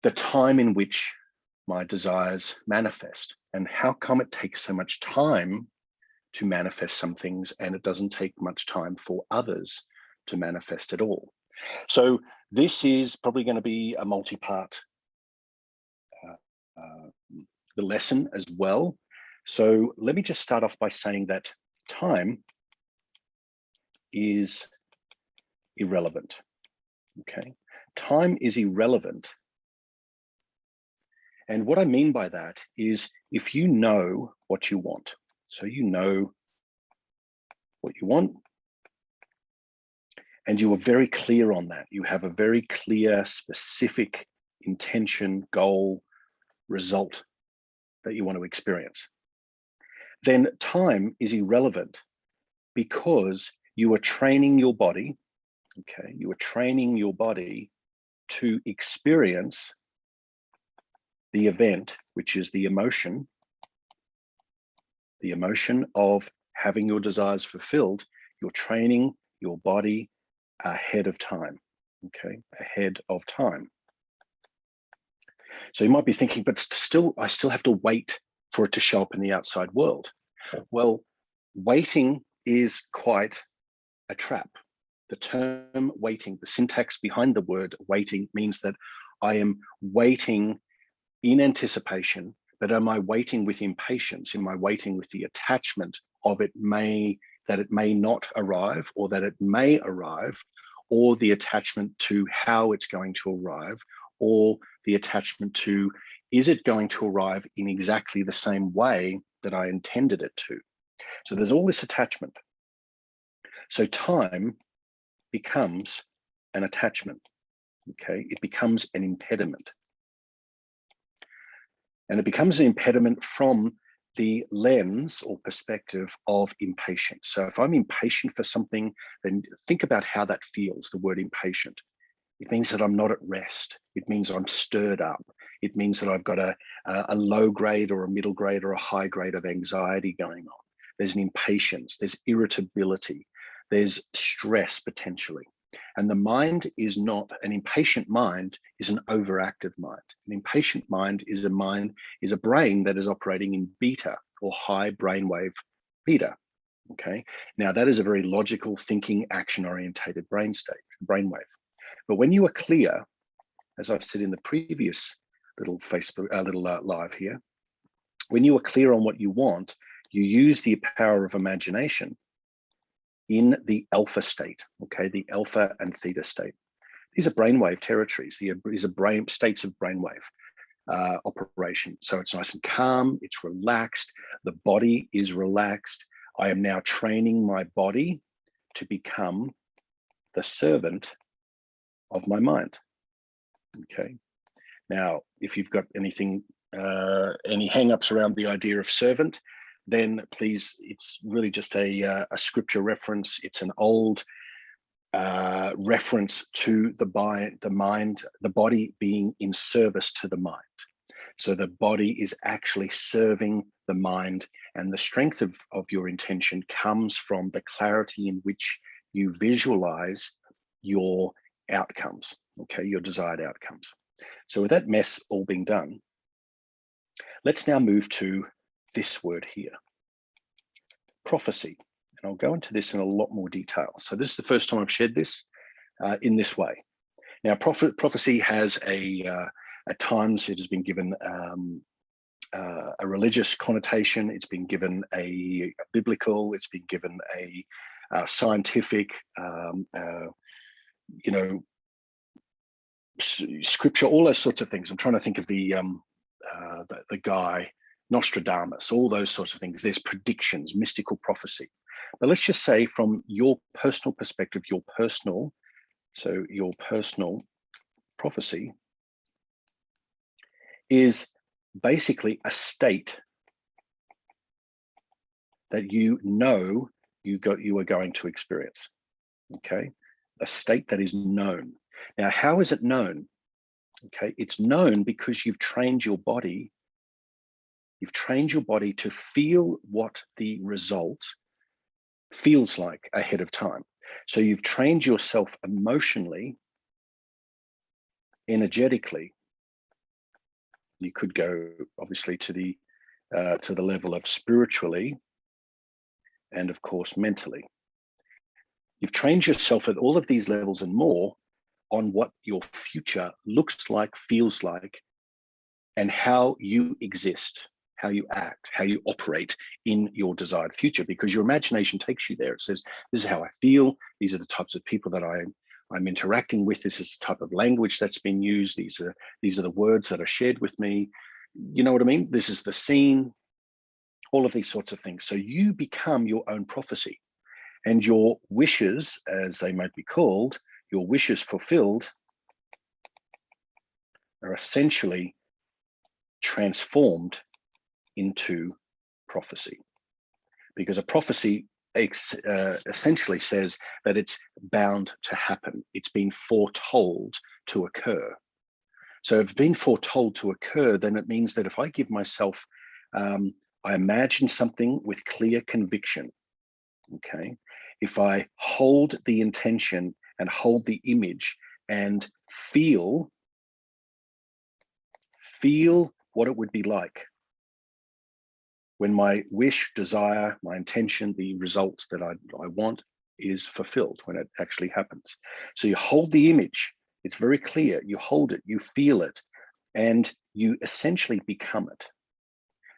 the time in which my desires manifest. And how come it takes so much time to manifest some things and it doesn't take much time for others to manifest at all? So this is probably going to be a multi-part the lesson as well. So let me just start off by saying that time is irrelevant. Okay, time is irrelevant. And what I mean by that is if you know what you want, so you know what you want, and you are very clear on that, you have a very clear, specific intention, goal, result that you want to experience, then time is irrelevant because you are training your body, okay? You are training your body to experience the event, which is the emotion of having your desires fulfilled. You're training your body ahead of time, okay? Ahead of time. So you might be thinking, but still, I still have to wait for it to show up in the outside world. Well, waiting is quite a trap. The term waiting, the syntax behind the word waiting means that I am waiting in anticipation, but am I waiting with impatience? Am I waiting with the attachment of that it may not arrive, or that it may arrive, or the attachment to how it's going to arrive, or the attachment to, is it going to arrive in exactly the same way that I intended it to? So there's all this attachment. So time becomes an attachment, okay? It becomes an impediment. And it becomes an impediment from the lens or perspective of impatience. So if I'm impatient for something, then think about how that feels, the word impatient. It means that I'm not at rest. It means I'm stirred up. It means that I've got a low grade or a middle grade or a high grade of anxiety going on. There's an impatience, there's irritability, there's stress potentially. And the mind is not, an impatient mind is an overactive mind. An impatient mind is a brain that is operating in beta or high brainwave beta. Okay. Now that is a very logical, thinking, action-orientated brainwave. But when you are clear, as I've said in the previous little live here, when you are clear on what you want, you use the power of imagination in the alpha state, okay, the alpha and theta state. These are brainwave territories. These are states of brainwave operation. So it's nice and calm, it's relaxed, the body is relaxed. I am now training my body to become the servant of my mind, okay? Now, if you've got anything, any hang-ups around the idea of servant, then please, it's really just a scripture reference. It's an old reference to the mind, the body being in service to the mind. So the body is actually serving the mind, and the strength of your intention comes from the clarity in which you visualize your outcomes, okay, your desired outcomes. So with that mess all being done, let's now move to this word here, prophecy. And I'll go into this in a lot more detail. So this is the first time I've shared this in this way. Now, prophecy has at times it has been given a religious connotation. It's been given a biblical. It's been given a scientific, scripture, all those sorts of things. I'm trying to think of the guy Nostradamus, all those sorts of things. There's predictions, mystical prophecy. But let's just say from your personal perspective, your personal prophecy is basically a state that you know you are going to experience, okay? A state that is known. Now, how is it known? Okay, it's known because you've trained your body. You've trained your body to feel what the result feels like ahead of time. So you've trained yourself emotionally, energetically, You could go obviously to the level of spiritually and of course mentally. You've trained yourself at all of these levels and more on what your future looks like, feels like, and how you exist, how you act, how you operate in your desired future, because your imagination takes you there. It says, this is how I feel. These are the types of people that I'm interacting with. This is the type of language that's been used. These are the words that are shared with me. You know what I mean? This is the scene, all of these sorts of things. So you become your own prophecy, and your wishes, as they might be called, your wishes fulfilled, are essentially transformed into prophecy. Because a prophecy essentially says that it's bound to happen. It's been foretold to occur. So if it's been foretold to occur, then it means that if I give myself, I imagine something with clear conviction, okay? If I hold the intention and hold the image and feel what it would be like when my wish, desire, my intention, the result that I want is fulfilled, when it actually happens. So you hold the image, it's very clear, you hold it, you feel it, and you essentially become it.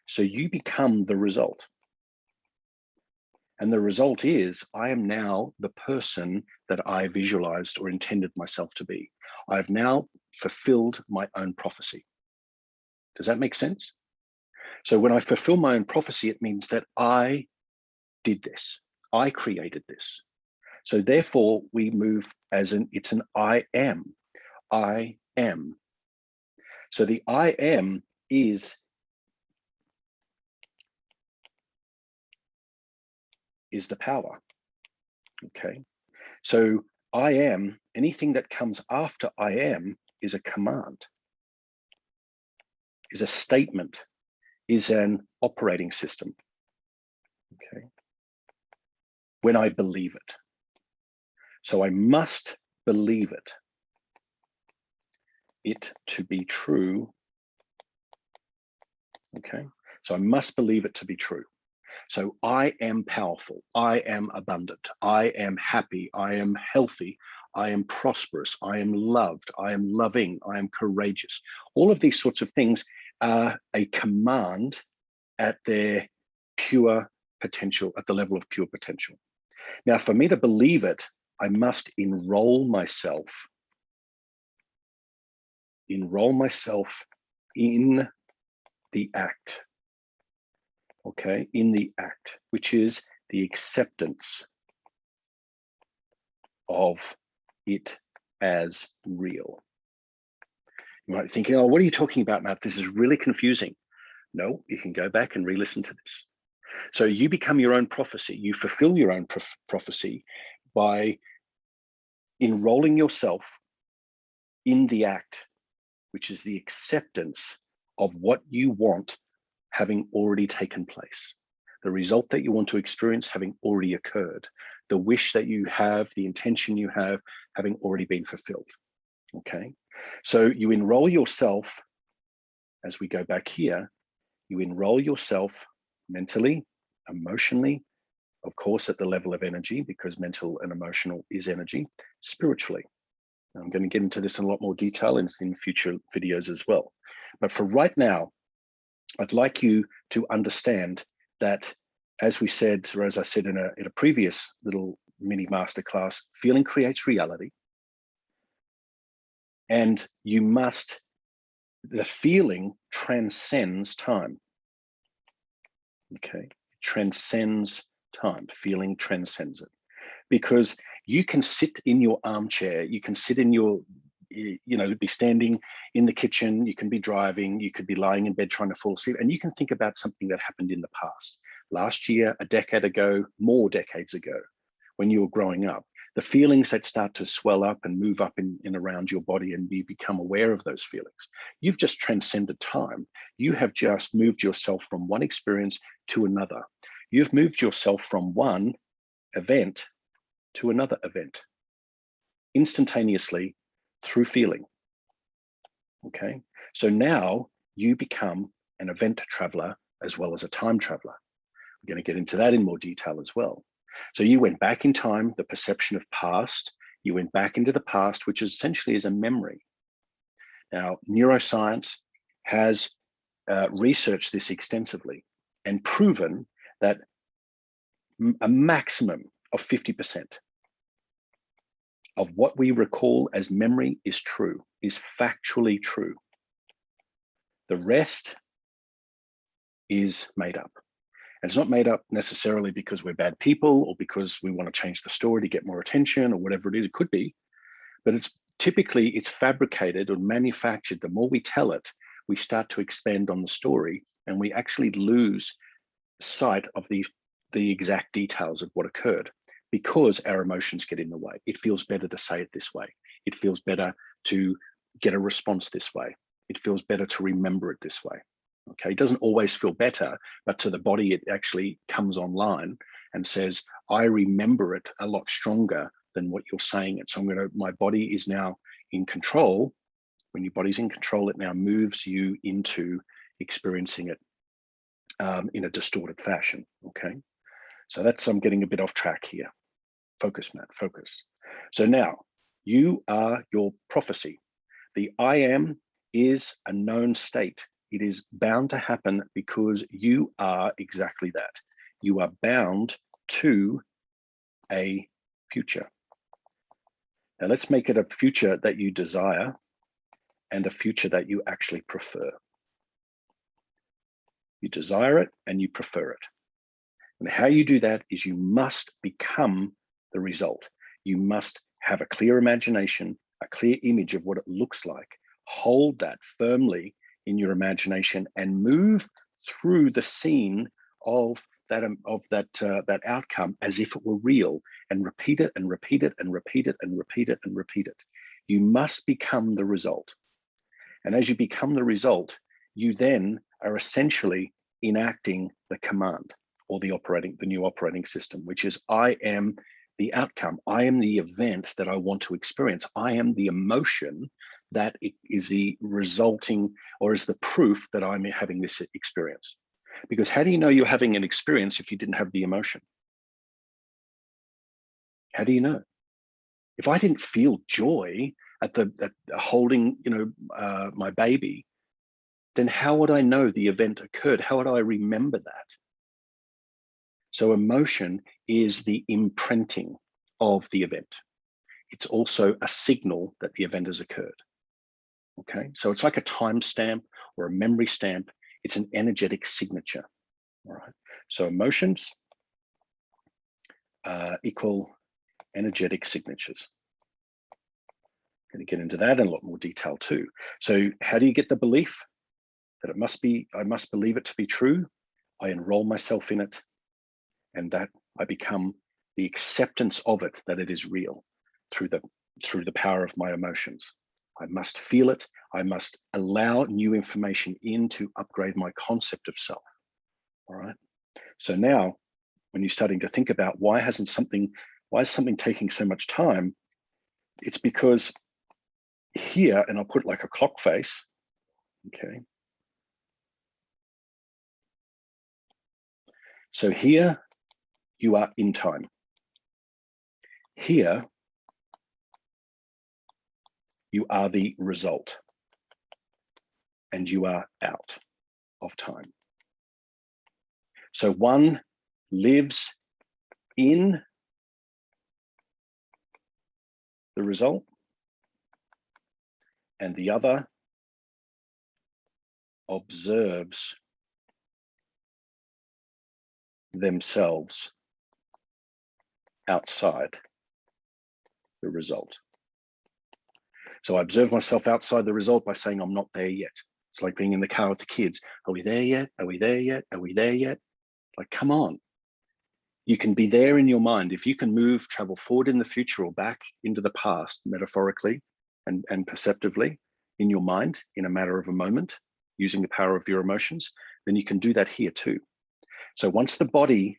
So you become the result. And the result is, I am now the person that I visualized or intended myself to be. I've now fulfilled my own prophecy. Does that make sense? So when I fulfill my own prophecy, it means that I did this. I created this. So therefore we move as it's an I am. I am. So the I am is the power. Okay. So I am, anything that comes after I am is a command, is a statement, is an operating system. Okay. When I believe it. So I must believe it to be true. Okay. So I must believe it to be true. So I am powerful, I am abundant, I am happy, I am healthy, I am prosperous, I am loved, I am loving, I am courageous. All of these sorts of things are a command at their pure potential, at the level of pure potential. Now, for me to believe it, I must enroll myself in the act. Okay, in the act, which is the acceptance of it as real. You might be thinking, oh, what are you talking about, Matt? This is really confusing. No, you can go back and re-listen to this. So you become your own prophecy. You fulfill your own prophecy by enrolling yourself in the act, which is the acceptance of what you want having already taken place. The result that you want to experience having already occurred, the wish that you have, the intention you have, having already been fulfilled. Okay, so you enroll yourself, as we go back here, you enroll yourself mentally, emotionally, of course, at the level of energy, because mental and emotional is energy, spiritually. I'm going to get into this in a lot more detail in future videos as well. But for right now, I'd like you to understand that, as we said, or as I said in a previous little mini masterclass, feeling creates reality. And the feeling transcends time. Okay, it transcends time. Feeling transcends it. Because you can sit in your armchair, you can sit in your, be standing in the kitchen, you can be driving, you could be lying in bed trying to fall asleep, and you can think about something that happened in the past, last year, a decade ago, more decades ago, when you were growing up. The feelings that start to swell up and move up in around your body, and you become aware of those feelings. You've just transcended time. You have just moved yourself from one experience to another. You've moved yourself from one event to another event instantaneously through feeling. Okay, so now you become an event traveler as well as a time traveler. We're going to get into that in more detail as well. So you went back in time, the perception of past, you went back into the past, which essentially is a memory. Now, neuroscience has researched this extensively and proven that a maximum of 50% of what we recall as memory is true, is factually true. The rest is made up. And it's not made up necessarily because we're bad people or because we want to change the story to get more attention or whatever it is. It could be, but it's typically fabricated or manufactured. The more we tell it, we start to expand on the story and we actually lose sight of the exact details of what occurred because our emotions get in the way. It feels better to say it this way. It feels better to get a response this way. It feels better to remember it this way. Okay, it doesn't always feel better, but to the body, it actually comes online and says, I remember it a lot stronger than what you're saying it. So my body is now in control. When your body's in control, it now moves you into experiencing it in a distorted fashion. Okay, so I'm getting a bit off track here. Focus, Matt, focus. So now you are your prophecy. The I am is a known state. It is bound to happen because you are exactly that. You are bound to a future. Now let's make it a future that you desire and a future that you actually prefer. You desire it and you prefer it. And how you do that is you must become the result. You must have a clear imagination, a clear image of what it looks like. Hold that firmly in your imagination and move through the scene of that outcome as if it were real, and repeat it and repeat it and repeat it and repeat it and repeat it. You must become the result. And as you become the result, you then are essentially enacting the command or the new operating system, which is I am the outcome. I am the event that I want to experience. I am the emotion that is the resulting or is the proof that I'm having this experience. Because how do you know you're having an experience if you didn't have the emotion? How do you know? If I didn't feel joy at holding, my baby, then how would I know the event occurred? How would I remember that? So emotion is the imprinting of the event. It's also a signal that the event has occurred. Okay, so it's like a time stamp or a memory stamp. It's an energetic signature. All right, so emotions equal energetic signatures. I'm going to get into that in a lot more detail too. So how do you get the belief that I must believe it to be true? I enroll myself in it, and that I become the acceptance of it, that it is real through the power of my emotions. I must feel it. I must allow new information in to upgrade my concept of self. All right. So now when you're starting to think about why is something taking so much time, it's because here, and I'll put like a clock face. Okay. So here you are in time. Here you are the result, and you are out of time. So one lives in the result, and the other observes themselves outside the result. So I observe myself outside the result by saying I'm not there yet. It's like being in the car with the kids. Are we there yet? Are we there yet? Are we there yet? Like, come on. You can be there in your mind. If you can travel forward in the future or back into the past, metaphorically and perceptively in your mind in a matter of a moment, using the power of your emotions, then you can do that here too. So once the body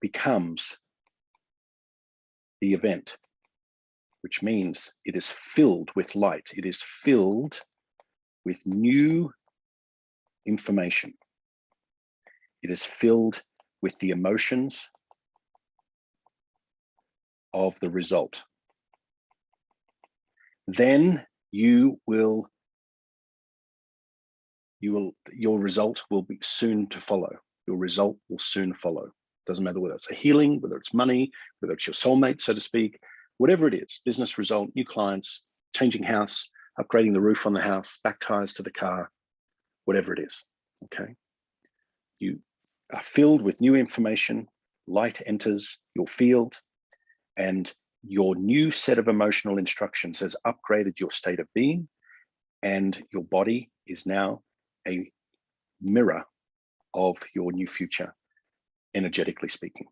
becomes the event, which means it is filled with light, it is filled with new information. It is filled with the emotions of the result. Then your result will be soon to follow. Your result will soon follow. Doesn't matter whether it's a healing, whether it's money, whether it's your soulmate, so to speak, whatever it is, business result, new clients, changing house, upgrading the roof on the house, back tires to the car, whatever it is, okay? You are filled with new information, light enters your field, and your new set of emotional instructions has upgraded your state of being, and your body is now a mirror of your new future, energetically speaking.